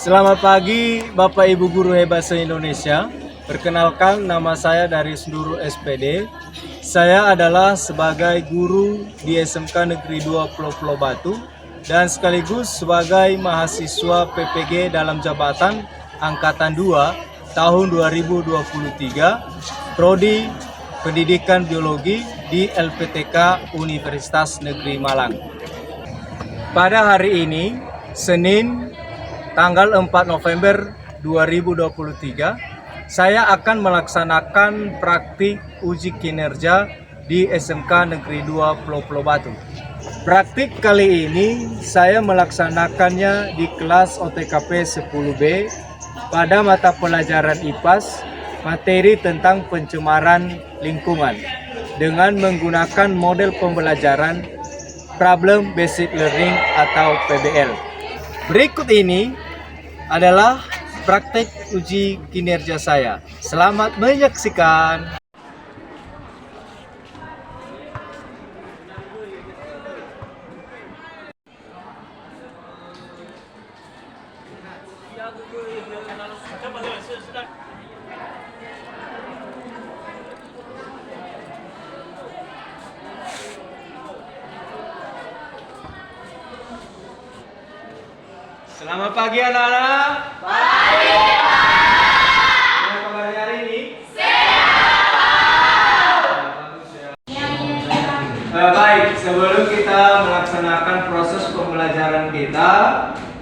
Selamat pagi Bapak Ibu Guru Hebat se-Indonesia. Perkenalkan, nama saya dari seluruh SPD. Saya adalah sebagai guru di SMK Negeri 2 Pulau Batu dan sekaligus sebagai mahasiswa PPG dalam jabatan Angkatan 2 tahun 2023 Prodi Pendidikan Biologi di LPTK Universitas Negeri Malang. Pada hari ini, Senin tanggal 4 November 2023, saya akan melaksanakan praktik uji kinerja di SMK Negeri 2 Pulau Batu. Praktik kali ini saya melaksanakannya di kelas OTKP 10B pada mata pelajaran IPAS, materi tentang pencemaran lingkungan, dengan menggunakan model pembelajaran Problem Based Learning atau PBL. Berikut ini adalah praktek uji kinerja saya. Selamat menyaksikan. Selamat pagi anak-anak. Pagi, Pak. Gimana kabarnya hari ini? Sehat. Bagus ya. Baik, sebelum kita melaksanakan proses pembelajaran kita,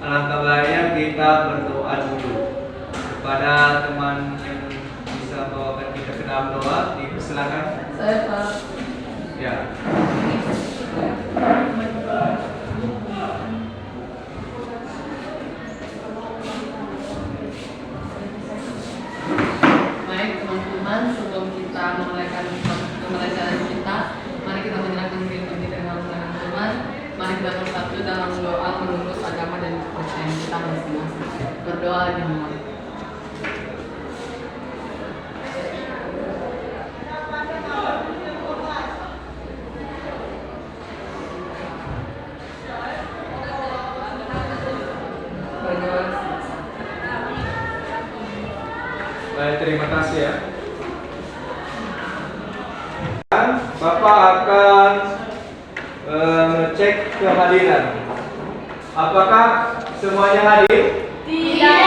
alangkah baiknya kita berdoa dulu kepada teman yang bisa bawakan kita ke dalam doa. Dipersilakan. Saya Pak. Ya. Sebelum kita memulaikan pembelajaran kita, mari kita menyerahkan diri kita dengan Tuhan. Mari kita bersatu dalam doa menurut agama dan kepercayaan kita masing-masing. Berdoa dimulai. Baik, terima kasih ya. Bapak akan ngecek kehadiran. Apakah semuanya hadir? Tidak.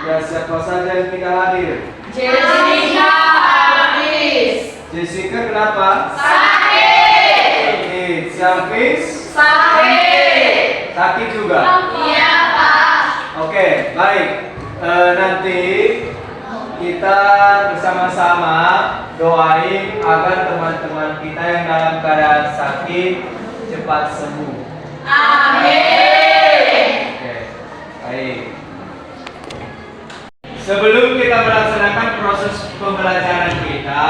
Ya, siapa saja yang tidak hadir? Jessica habis. Jessica kenapa? Sakit. Syafis? Sakit. Sakit juga? Iya, Pak. Oke, baik. Nanti kita bersama-sama doain agar teman-teman kita yang dalam keadaan sakit cepat sembuh. Amin. Oke, baik. Sebelum kita melaksanakan proses pembelajaran kita,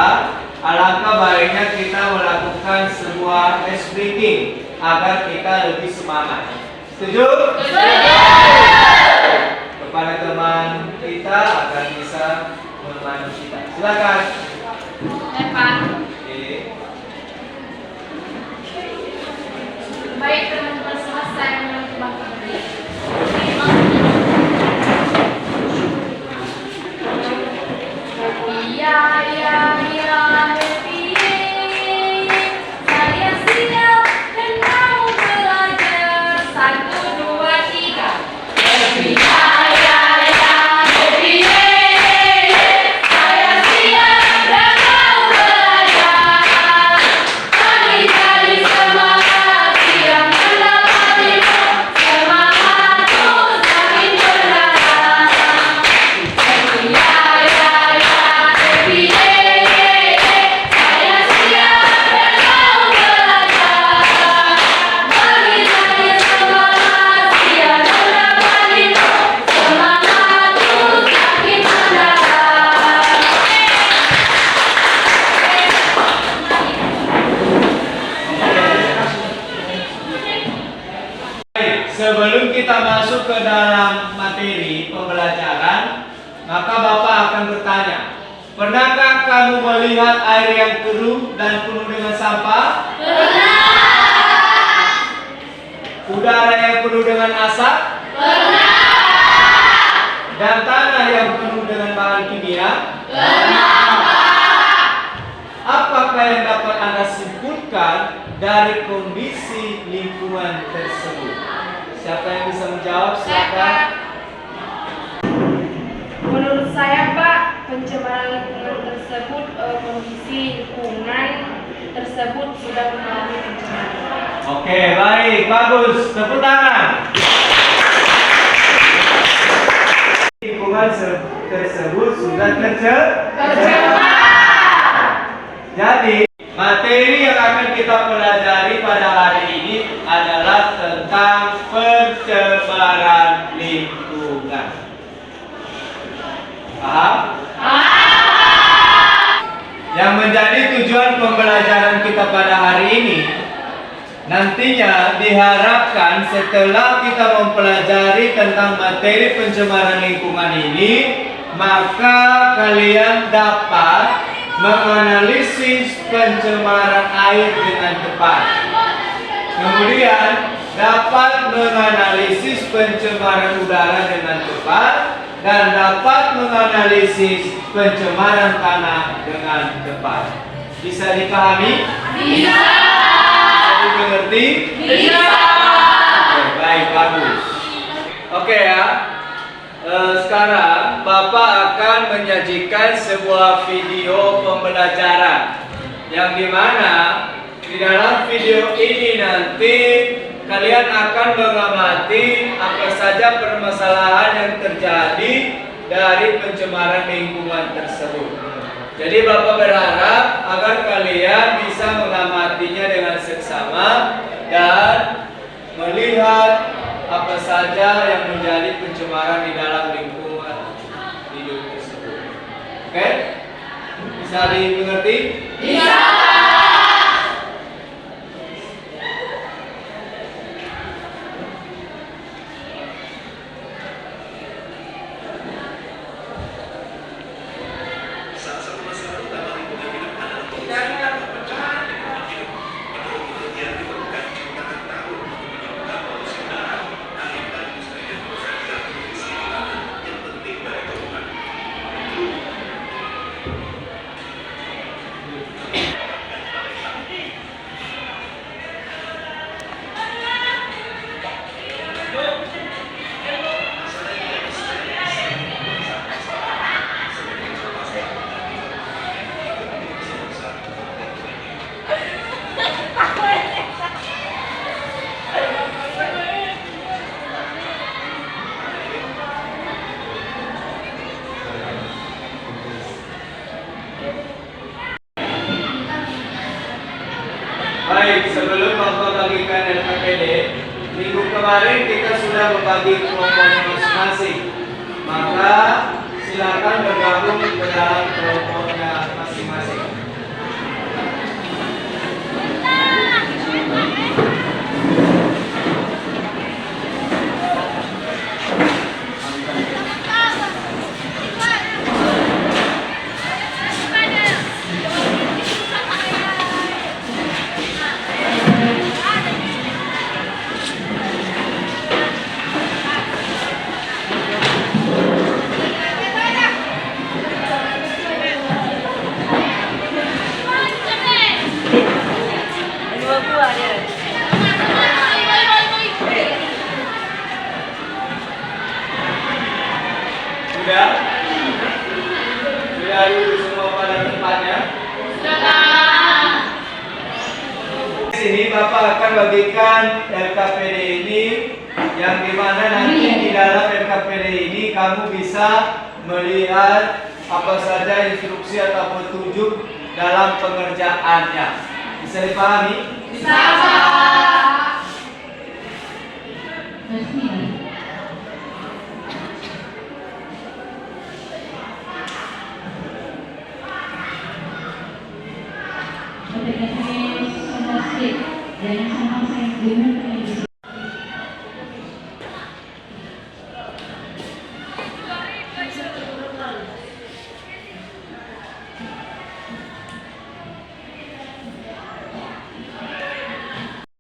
alangkah baiknya kita melakukan sebuah ice breathing agar kita lebih semangat. Setuju? Setuju. Kepada teman kita agar bisa menemani kita. Silakan. Pak. Oke. Baik teman-teman semua, saya mengucapkan saya siap dan mau belajar. 1, 2, 3. Sebelum kita masuk ke dalam materi pembelajaran, maka Bapak akan bertanya, pernahkah kamu melihat air yang keruh dan penuh dengan sampah? Pernah. Udara yang penuh dengan asap? Pernah. dan tanah yang penuh dengan bahan kimia? Apakah yang dapat Anda simpulkan dari kondisi lingkungan tersebut? Siapa yang bisa menjawab? Silakan. Menurut saya, Pak, pencemaran lingkungan tersebut, kondisi lingkungan tersebut sudah mengalami pencemaran. Oke, baik, bagus. Tepuk tangan. Lingkungan tersebut sudah tercemar. Jadi, materi yang akan kita pelajari pada hari ini adalah tentang pencemaran lingkungan. Paham? Yang menjadi tujuan pembelajaran kita pada hari ini, nantinya diharapkan setelah kita mempelajari tentang materi pencemaran lingkungan ini, maka kalian dapat menganalisis pencemaran air dengan tepat. Kemudian dapat menganalisis pencemaran udara dengan tepat dan dapat menganalisis pencemaran tanah dengan tepat. Bisa dipahami? Bisa. Bisa dimengerti? Bisa. Oke, baik, bagus. Oke ya. Sekarang Bapak akan menyajikan sebuah video pembelajaran yang dimana di dalam video ini nanti kalian akan mengamati apa saja permasalahan yang terjadi dari pencemaran lingkungan tersebut. Jadi Bapak berharap agar kalian bisa mengamatinya dengan seksama dan melihat apa saja yang menjadi pencemaran di dalam lingkungan hidup tersebut. Oke? Bisa dimengerti? Bisa. Baik, sebelum Bapak bagikan LKPD, minggu kemarin kita sudah membagi kelompoknya masing-masing. Maka silakan bergabung ke dalam kelompoknya masing-masing. Sudah? Sudah duduk semua pada tempatnya? Di sini Bapak akan bagikan LKPD ini yang dimana nanti di dalam LKPD ini kamu bisa melihat apa saja instruksi atau petunjuk dalam pengerjaannya. Bisa dipahami? Bisa.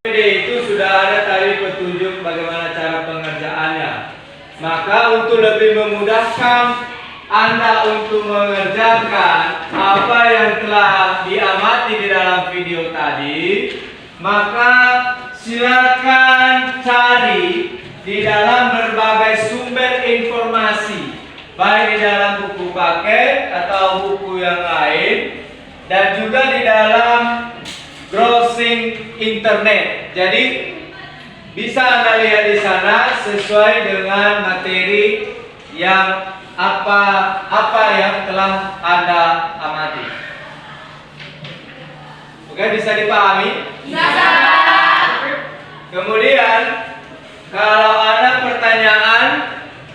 Itu sudah ada tadi petunjuk bagaimana cara pengerjaannya. Maka untuk lebih memudahkan Anda untuk mengerjakan apa yang telah diamati di dalam video tadi, maka silakan cari di dalam berbagai sumber informasi, baik di dalam buku paket atau buku yang lain, dan juga di dalam browsing internet. Jadi bisa Anda lihat di sana sesuai dengan materi yang apa yang telah Anda amati. Oke, bisa dipahami? Bisa. Kemudian kalau ada pertanyaan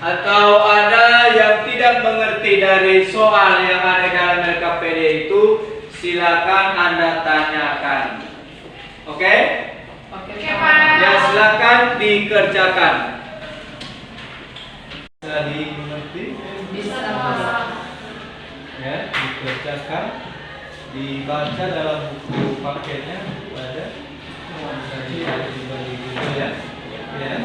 atau ada yang tidak mengerti dari soal yang ada dalam LKPD itu, silakan Anda tanyakan. Oke? Oke, Ya, silakan dikerjakan. Bisa dimengerti? Bisa. Ya, dikerjakan, dibaca dalam buku paketnya ada. Bisa dibagi gitu ya. Ya.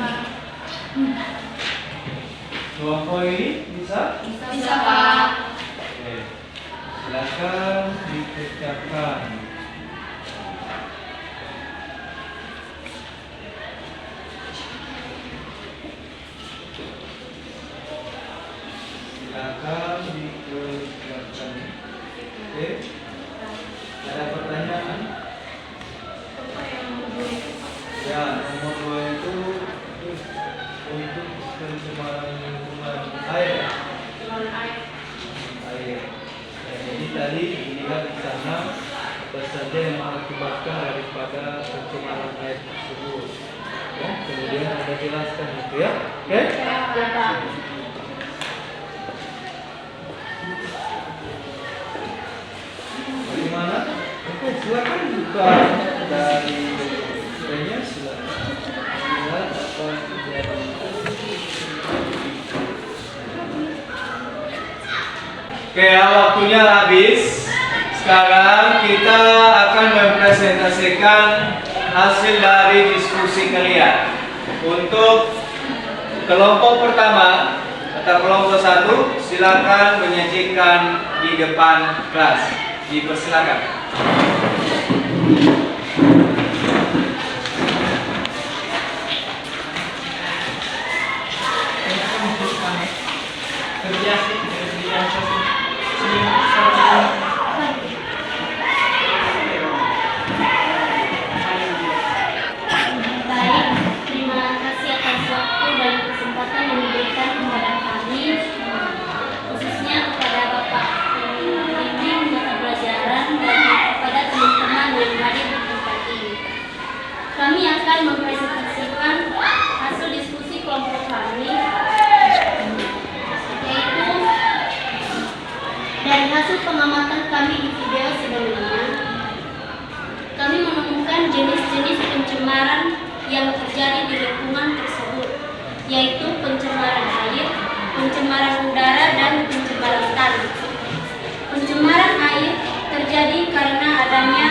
Kelompok ini bisa? Bisa, Pak. Oke. Silakan dikerjakan. Silakan dikerjakan. Oke. Ada pertanyaan? Ya, nomor 2 itu untuk pencemaran lingkungan air. Air. Ya, jadi tadi dilihat di sana apa saja yang mengakibatkan daripada pencemaran air tersebut. Ya, kemudian ada jelaskan itu ya. Oke? Bagaimana? Oke, silakan buka dari nya, silakan. Lihat apa yang terjadi. Oke, waktunya habis. Sekarang kita akan mempresentasikan hasil dari diskusi kalian. Untuk kelompok pertama atau kelompok 1, silakan menyajikan di depan kelas. Dipersilakan. Baik, terima kasih atas waktu dan kesempatan yang diberikan kepada kami, khususnya kepada Bapak pembimbing mata pelajaran dan kepada teman-teman yang hadir di tempat ini. Kami akan mempresentasikan hasil diskusi kelompok kami, yaitu dari hasil pengamatan kami di video sebelumnya. Kami menemukan jenis-jenis pencemaran yang terjadi di lingkungan tersebut, yaitu pencemaran air, pencemaran udara, dan pencemaran tanah. Pencemaran air terjadi karena adanya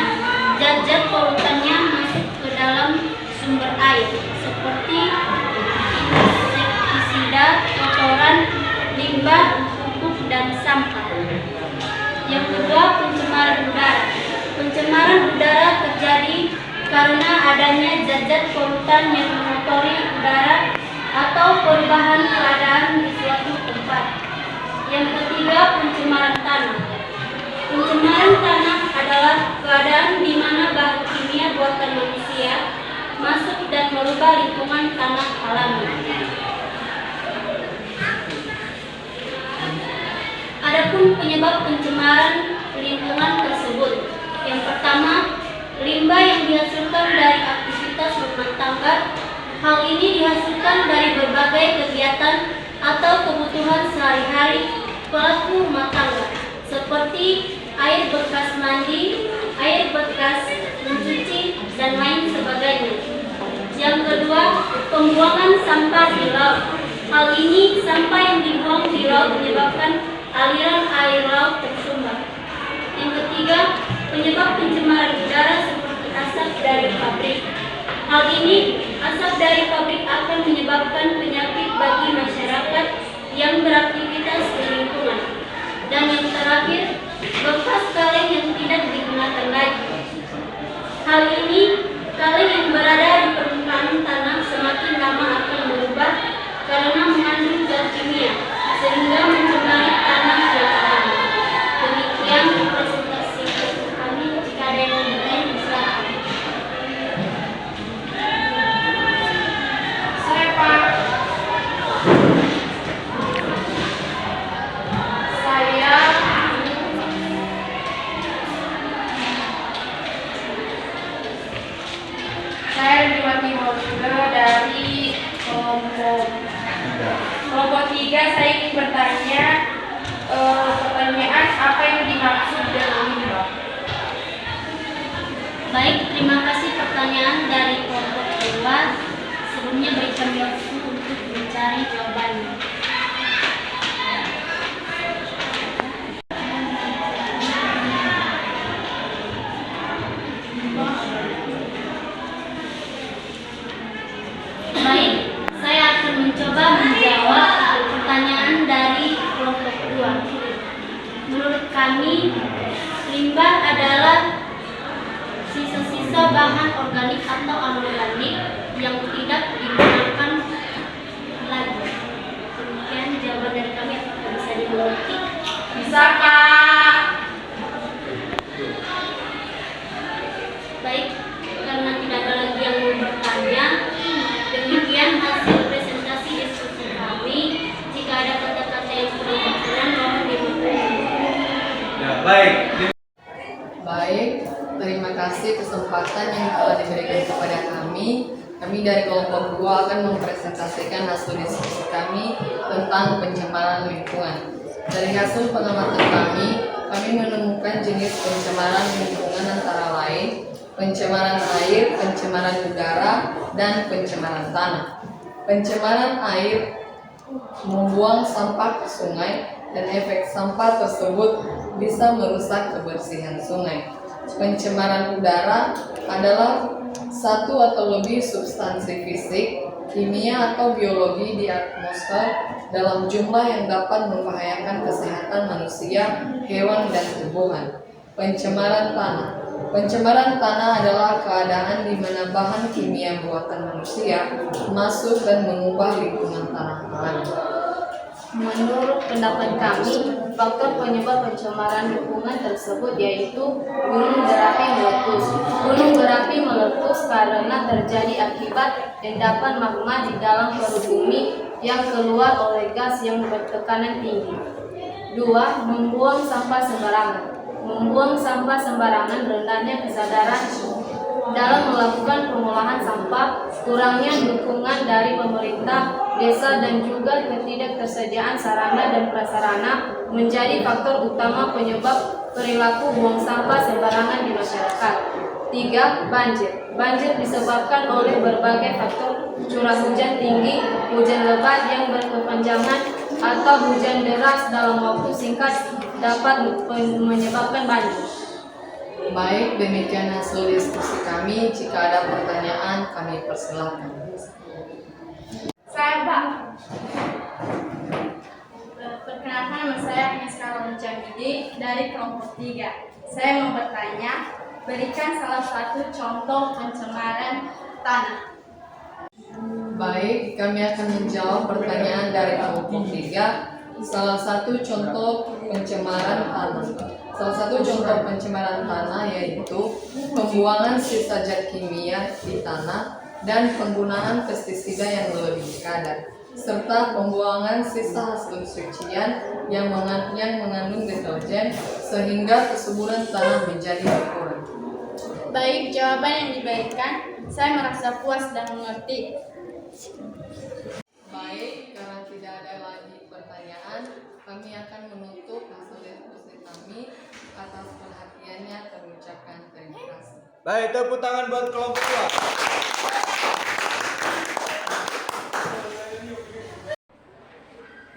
zat-zat polutannya masuk ke dalam sumber air, seperti insektisida, kotoran, limbah, pupuk, dan sampah. Yang kedua, pencemaran udara. Pencemaran udara terjadi karena adanya zat-zat polutan yang mengotori udara atau perubahan keadaan di suatu tempat. Yang ketiga, pencemaran tanah. Pencemaran tanah adalah keadaan di mana bahan kimia buatan manusia masuk dan merubah lingkungan tanah alami. Adapun penyebab pencemaran lingkungan tersebut. Yang pertama, limbah yang dihasilkan dari aktivitas rumah tangga. Hal ini dihasilkan dari berbagai kegiatan atau kebutuhan sehari-hari pelaku rumah tangga, seperti air bekas mandi, air bekas mencuci, dan lain sebagainya. Yang kedua, pembuangan sampah di laut. Hal ini, sampah yang dibuang di laut menyebabkan aliran air laut tersumbat. Yang ketiga, penyebab pencemaran udara seperti asap dari pabrik. Hal ini, asap dari pabrik akan menyebabkan penyakit bagi masyarakat bekas kaleng yang tidak digunakan lagi. Hal ini, kaleng yang berada di permukaan tanah semakin lama akan berubah karena mengandung zat kimia, sehingga mencemari tanah yang alami. Demikian presentasi kami. Jika ada yang mau bertanya, silakan. Saya Pak. Saya Dimati Holga dari kelompok 3. Saya ingin bertanya pertanyaan apa yang dimaksud dengan limbah. Baik, terima kasih pertanyaan dari kelompok 2. Sebelumnya berikan waktu untuk mencari jawabannya. Baik, saya akan mencoba menjawab pertanyaan dari kelompok 2. Menurut kami, limbah adalah sisa-sisa bahan organik atau anorganik yang tidak digunakan lagi. Demikian jawaban dari kami. Apakah bisa dimengerti? Bisa Pak. Baik, karena tidak ada lagi yang mau bertanya, demikian hasil presentasi diskusi kami. Jika ada kata-kata yang kurang berkenan, mohon dimaklumi. Ya, baik. Baik, terima kasih kesempatan yang telah diberikan kepada kami. Kami dari kelompok 2 akan mempresentasikan hasil diskusi kami tentang pencemaran lingkungan. Dari hasil pengamatan kami menemukan jenis pencemaran lingkungan antara lain pencemaran air, pencemaran udara, dan pencemaran tanah. Pencemaran air membuang sampah ke sungai dan efek sampah tersebut bisa merusak kebersihan sungai. Pencemaran udara adalah satu atau lebih substansi fisik, kimia atau biologi di atmosfer dalam jumlah yang dapat membahayakan kesehatan manusia, hewan, dan tumbuhan. Pencemaran tanah. Pencemaran tanah adalah keadaan di mana bahan kimia buatan manusia masuk dan mengubah lingkungan tanah alami. Menurut pendapat kami, faktor penyebab pencemaran lingkungan tersebut yaitu gunung berapi meletus. Gunung berapi meletus karena terjadi akibat endapan magma di dalam perut bumi yang keluar oleh gas yang bertekanan tinggi. 2. Membuang sampah sembarangan. Membuang sampah sembarangan rendahnya kesadaran dalam melakukan pengolahan sampah, kurangnya dukungan dari pemerintah, desa, dan juga ketidaktersediaan sarana dan prasarana menjadi faktor utama penyebab perilaku buang sampah sembarangan di masyarakat. 3. Banjir. Banjir disebabkan oleh berbagai faktor curah hujan tinggi, hujan lebat yang berkepanjangan, atau hujan deras dalam waktu singkat dapat menyebabkan banjir. Baik, demikian hasil diskusi kami. Jika ada pertanyaan, kami persilahkan. Saya Pak. Perkenalkan, nama saya Agnieszka Loncamidi dari kelompok 3. Saya mau bertanya, berikan salah satu contoh pencemaran tanah. Baik, kami akan menjawab pertanyaan dari kelompok 3. Salah satu contoh pencemaran tanah. Salah satu contoh pencemaran tanah yaitu pembuangan sisa zat kimia di tanah dan penggunaan pestisida yang lebih kadar, serta pembuangan sisa hasil sucian yang mengandung deterjen sehingga kesuburan tanah menjadi berkurang. Baik, jawaban yang diberikan, saya merasa puas dan mengerti. Baik, karena tidak ada lagi pertanyaan, kami akan menutup hasil diskusi kami. Atas perhatiannya kami ucapkan terima kasih. Baik, tepuk tangan buat kelompok 2.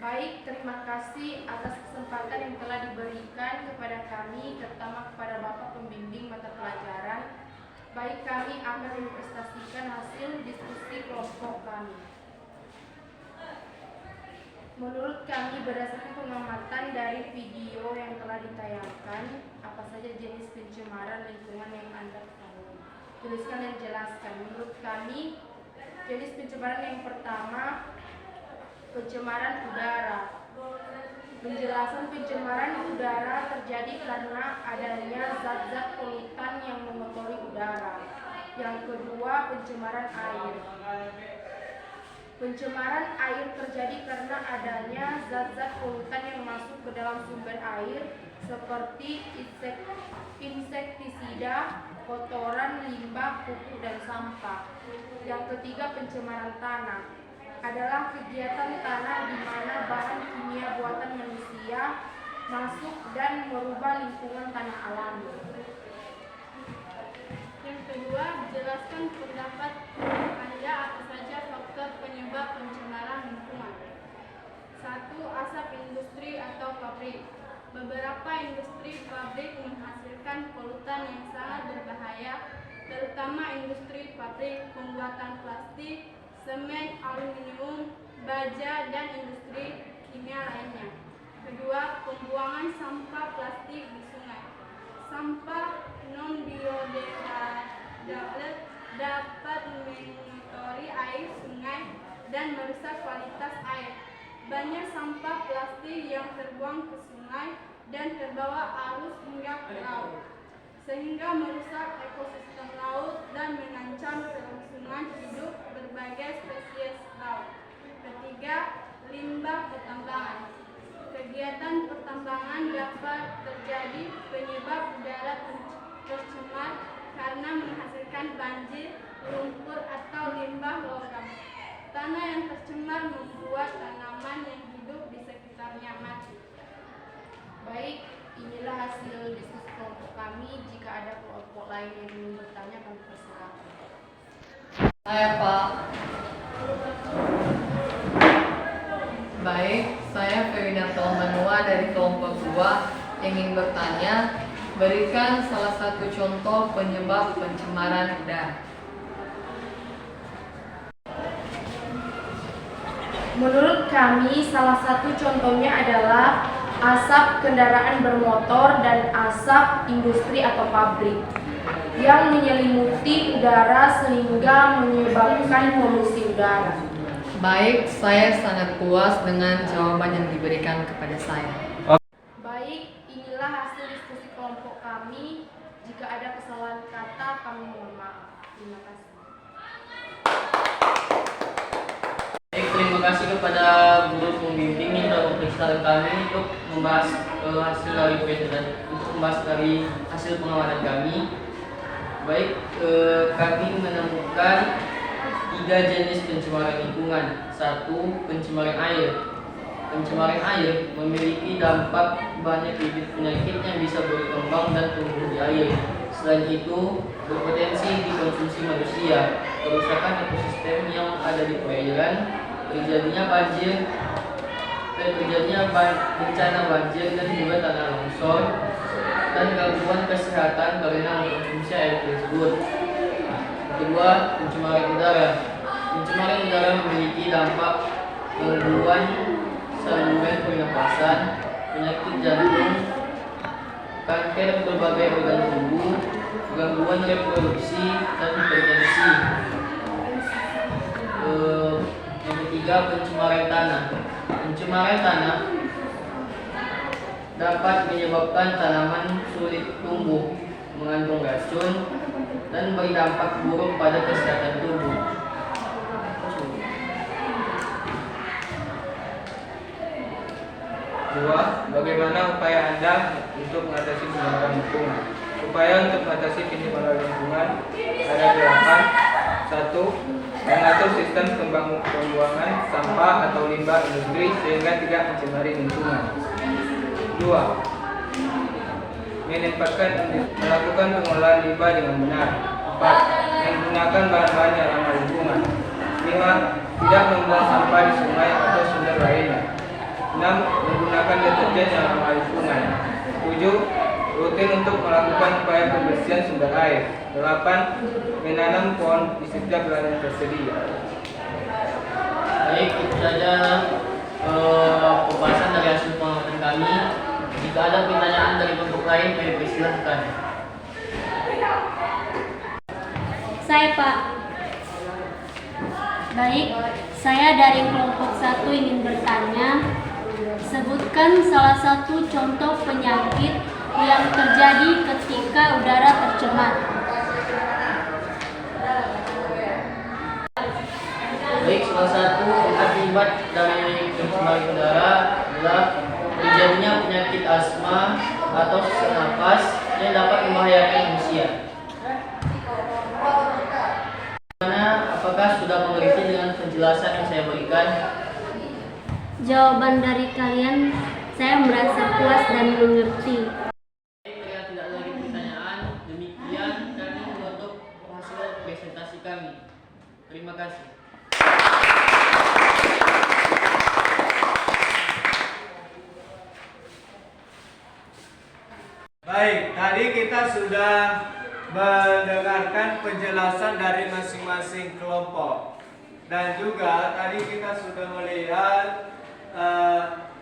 Baik, terima kasih atas kesempatan yang telah diberikan kepada kami, terutama kepada Bapak Pembimbing mata pelajaran. Baik, kami akan mempresentasikan hasil diskusi kelompok kami. Menurut kami berdasarkan pengamatan dari video yang telah ditayangkan, apa saja jenis pencemaran lingkungan yang Anda ketahui? Tuliskan dan jelaskan. Menurut kami, jenis pencemaran yang pertama, pencemaran udara. Penjelasan pencemaran udara terjadi karena adanya zat-zat polutan yang mengotori udara. Yang kedua, pencemaran air. Pencemaran air terjadi karena adanya zat-zat polutan yang masuk ke dalam sumber air seperti insektisida, kotoran, limbah, pupuk, dan sampah. Yang ketiga, pencemaran tanah adalah kegiatan tanah di mana bahan kimia buatan manusia masuk dan merubah lingkungan tanah alami. Yang kedua, jelaskan pendapat Anda apa saja faktor penyebab pencemaran lingkungan. 1. Asap industri atau pabrik. Beberapa industri pabrik menghasilkan polutan yang sangat berbahaya, terutama industri pabrik pembuatan plastik, semen, aluminium, baja, dan industri kimia lainnya. Kedua, pembuangan sampah plastik di sungai. Sampah non-biodegradable dapat mengotori air sungai dan merusak kualitas air. Banyak sampah plastik yang terbuang ke sungai dan terbawa arus hingga ke laut, sehingga merusak ekosistem laut dan mengancam kelangsungan hidup berbagai spesies laut. Ketiga, limbah pertambangan. Kegiatan pertambangan dapat terjadi penyebab udara tercemar karena menghasilkan banjir, lumpur, atau limbah logam. Tanah yang tercemar membuat tanaman yang hidup di sekitarnya mati. Baik, inilah hasil diskusi kelompok kami. Jika ada kelompok lain yang ingin bertanya, kami persilakan. Saya Pak. Baik, saya Ferdinando Manua dari kelompok 2 ingin bertanya, berikan salah satu contoh penyebab pencemaran udara. Menurut kami, salah satu contohnya adalah asap kendaraan bermotor dan asap industri atau pabrik yang menyelimuti udara sehingga menyebabkan polusi udara. Baik, saya sangat puas dengan jawaban yang diberikan kepada saya. Baik, inilah hasil diskusi kelompok kami. Jika ada kesalahan kata, kami mohon maaf. Terima kasih. Baik, terima kasih kepada guru pembimbing yang telah memeriksa kami untuk membahas hasil dari untuk membahas dari hasil pengamatan kami. Baik, kami menemukan 3 jenis pencemaran lingkungan. 1. Pencemaran air. Pencemaran air memiliki dampak banyak bibit penyakit yang bisa berkembang dan tumbuh di air. Selain itu, berpotensi dikonsumsi manusia, kerusakan ekosistem yang ada di perairan, terjadinya bencana banjir dan juga tanah longsor, dan gangguan kesehatan karena mengkonsumsi air tersebut. Kedua, pencemaran udara. Pencemaran udara memiliki dampak gangguan saluran pernapasan, penyakit jantung, kanker berbagai organ tubuh, gangguan reproduksi, dan hipertensi. Yang ketiga, pencemaran tanah. Pencemaran tanah dapat menyebabkan tanaman sulit tumbuh, mengandung racun, dan berdampak buruk pada kesehatan tubuh. Dua, bagaimana upaya Anda untuk mengatasi pencemaran lingkungan? Upaya untuk mengatasi pencemaran lingkungan ada 8. 1. Mengatur sistem pembuangan sampah atau limbah industri sehingga tidak mencemari lingkungan. 2. Melakukan pengolahan limbah dengan benar. 4. Menggunakan bahan-bahan yang ramah lingkungan. 5. Tidak membuang sampah di sungai atau sumber lainnya. 6. Menggunakan deterjen yang ramah lingkungan. 7. Rutin untuk melakukan upaya pembersihan sumber air. 8. Menanam pohon di setiap lahan yang tersedia. Baik, itu saja Jika ada pertanyaan dari kelompok lain, kami persilahkan. Saya, Pak. Baik, saya dari kelompok 1 ingin bertanya. Sebutkan salah satu contoh penyakit yang terjadi ketika udara tercemar. Baik, salah satu akibat dari pencemaran udara adalah terjadinya penyakit asma atau sesak napas yang dapat membahayakan manusia. Apakah sudah mengerti dengan penjelasan yang saya berikan? Jawaban dari kalian, saya merasa puas dan mengerti. Jika tidak lagi pertanyaan, demikian kami menutup hasil presentasi kami. Terima kasih. Baik, tadi kita sudah mendengarkan penjelasan dari masing-masing kelompok. Dan juga tadi kita sudah melihat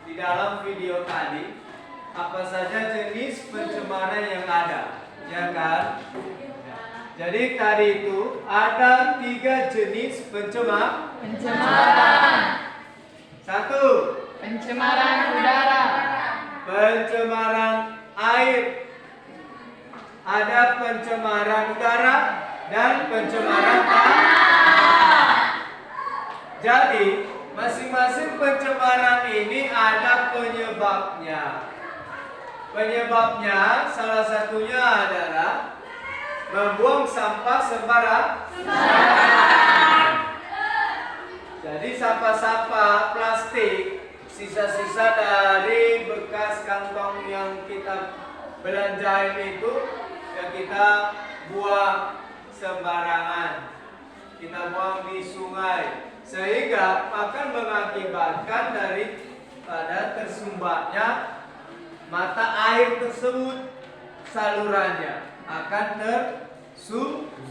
di dalam video tadi apa saja jenis pencemaran yang ada, ya kan? Jadi tadi itu ada 3 jenis pencemaran. Satu, Pencemaran udara. pencemaran air. Ada pencemaran udara dan pencemaran tanah. Jadi masing-masing pencemaran ini ada penyebabnya. Penyebabnya salah satunya adalah membuang sampah sembarangan. Jadi sampah-sampah plastik, sisa-sisa dari bekas kantong yang kita belanjain itu ya kita buang sembarangan. Kita buang di sungai sehingga akan mengakibatkan daripada tersumbatnya mata air tersebut, salurannya akan tersumbat.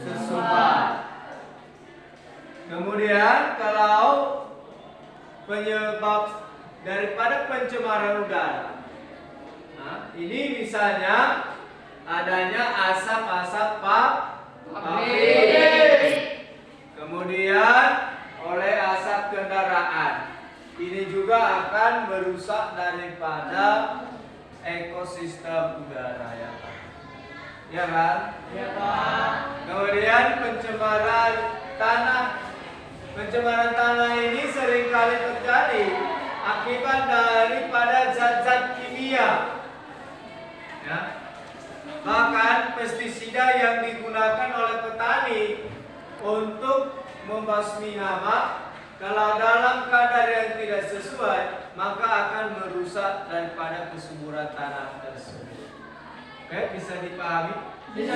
Kemudian kalau penyebab daripada pencemaran udara, nah, ini misalnya adanya asap-asap pabrik, kemudian oleh asap kendaraan. Ini juga akan merusak daripada ekosistem udara, ya Pak. Ya kan? Ya Pak. Kemudian pencemaran tanah. Pencemaran tanah ini seringkali terjadi akibat daripada zat-zat kimia. Ya. Bahkan pestisida yang digunakan oleh petani untuk membasmi hama, kalau dalam kadar yang tidak sesuai, maka akan merusak daripada kesuburan tanah tersebut. Oke, bisa dipahami? Bisa.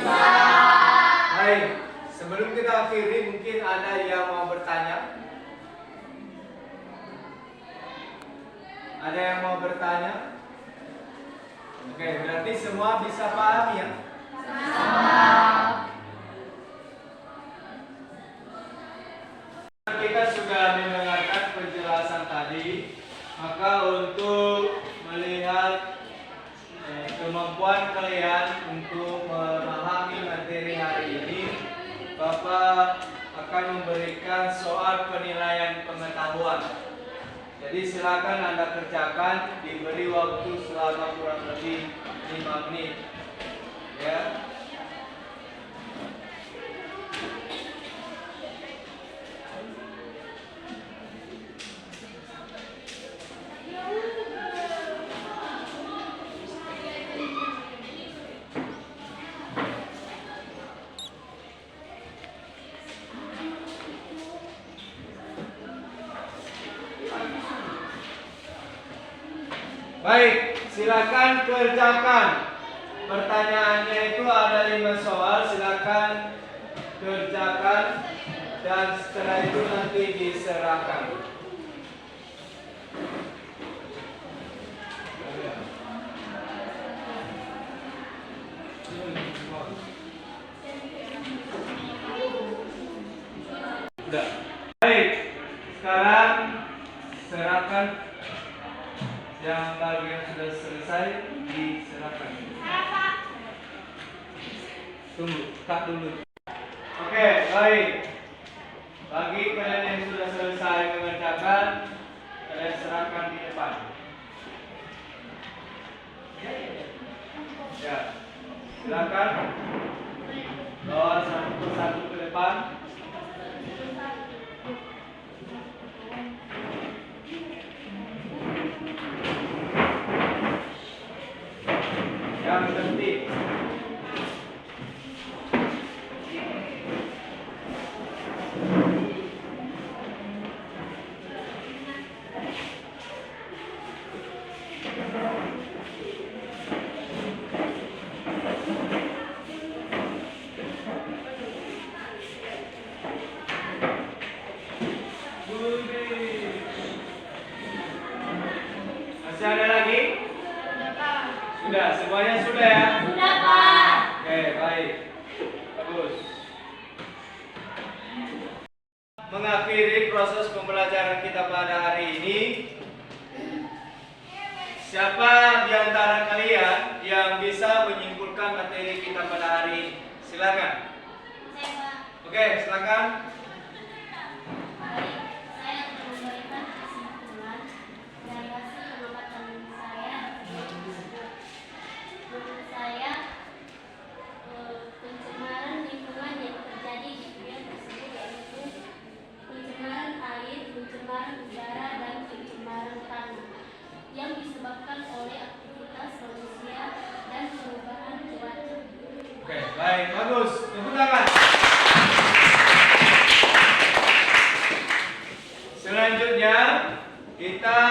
Baik, sebelum kita akhiri, mungkin ada yang mau bertanya? Ada yang mau bertanya? Oke, berarti semua bisa pahami ya? Kita sudah mendengarkan penjelasan tadi, maka untuk melihat kemampuan kalian untuk memahami materi hari ini, Bapak akan memberikan soal penilaian pengetahuan. Jadi silakan Anda kerjakan, diberi waktu selama kurang lebih 5 menit. Ya. Baik, silakan kerjakan. Pertanyaannya itu ada 5 soal, silakan kerjakan dan setelah itu nanti diserahkan. Udah. Baik, sekarang serahkan Yang bagian sudah selesai diserahkan. Tunggu, Kak dulu. Oke, baik. Bagi kalian yang sudah selesai mengerjakan, kalian serahkan di depan. Ya, silakan. Bawa satu persatu ke depan. Yang penting. Masih ada lagi? Sudah, semuanya sudah ya? Sudah, Pak. Oke, baik. Bagus. Mengakhiri proses pembelajaran kita pada hari ini, siapa di antara kalian yang bisa menyimpulkan materi kita pada hari ini? Silakan. Saya, Pak. Oke, silakan. Baik, saya akan memberikan kesimpulan dari hasil pengamatan saya. Menurut saya, pencemaran lingkungan yang terjadi di dunia tersebut yaitu pencemaran air, pencemaran udara, dan pencemaran tanah yang disebabkan oleh aktivitas manusia dan perubahan cuaca. Oke, baik, bagus. Tepuk tangan. Selanjutnya kita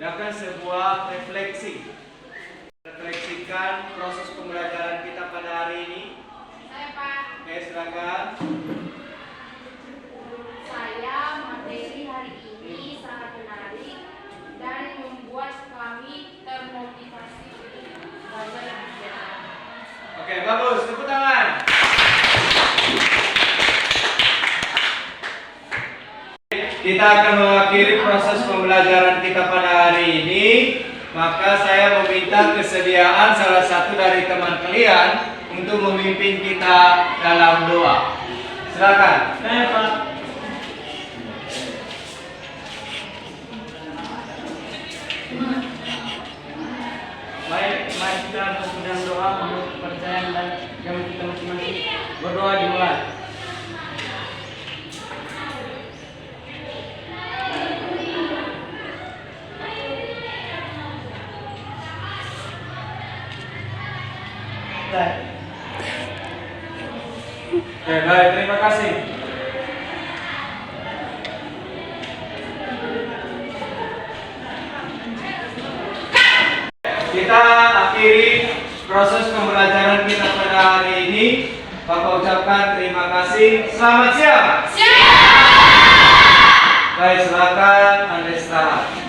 akan sebuah refleksi. Refleksikan proses pembelajaran kita pada hari ini. Saya Pak. Oke, silakan. Saya materi hari ini sangat menarik dan membuat kami termotivasi untuk belajar lebih giat. Oke, bagus. Tepuk tangan. Kita akan mengakhiri proses pembelajaran kita pada hari ini. Maka saya meminta kesediaan salah satu dari teman kalian untuk memimpin kita dalam doa. Silakan. Saya, Pak. Mari kita bersedang doa untuk kepercayaan dan agama kita masing-masing. Berdoa dimulai. Oke, baik, terima kasih. Kita akhiri proses pembelajaran kita pada hari ini. Bapak ucapkan terima kasih. Selamat siang. Siap. Baik, silakan Anda istirahat.